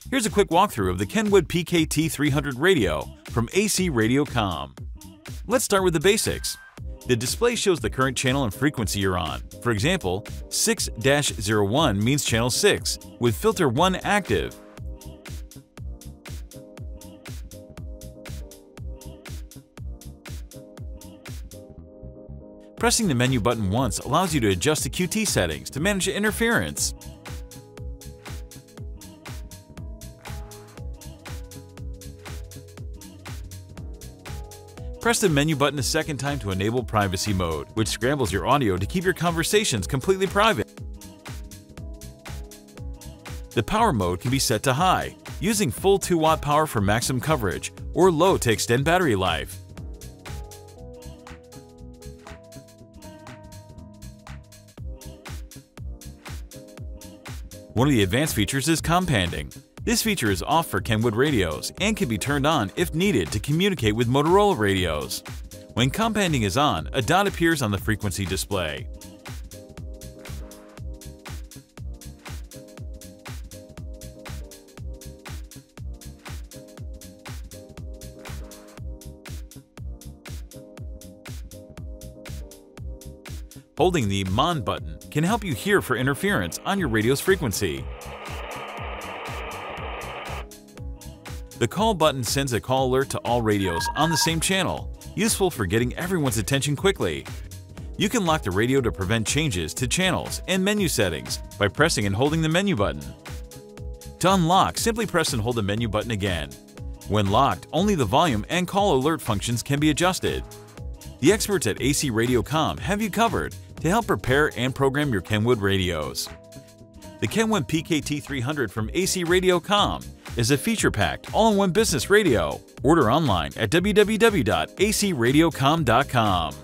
Here's a quick walkthrough of the Kenwood PKT300 radio from ACRADIOCOM. Let's start with the basics. The display shows the current channel and frequency you're on. For example, 6-01 means channel 6, with filter 1 active. Pressing the menu button once allows you to adjust the QT settings to manage interference. Press the menu button a second time to enable privacy mode, which scrambles your audio to keep your conversations completely private. The power mode can be set to high, using full 2-watt power for maximum coverage, or low to extend battery life. One of the advanced features is Companding. This feature is off for Kenwood radios and can be turned on if needed to communicate with Motorola radios. When Companding is on, a dot appears on the frequency display. Holding the MON button can help you hear for interference on your radio's frequency. The call button sends a call alert to all radios on the same channel, useful for getting everyone's attention quickly. You can lock the radio to prevent changes to channels and menu settings by pressing and holding the menu button. To unlock, simply press and hold the menu button again. When locked, only the volume and call alert functions can be adjusted. The experts at ACRADIOCOM have you covered to help prepare and program your Kenwood radios. The Kenwood PKT300 from ACRADIOCOM is a feature-packed, all-in-one business radio. Order online at www.acradiocom.com.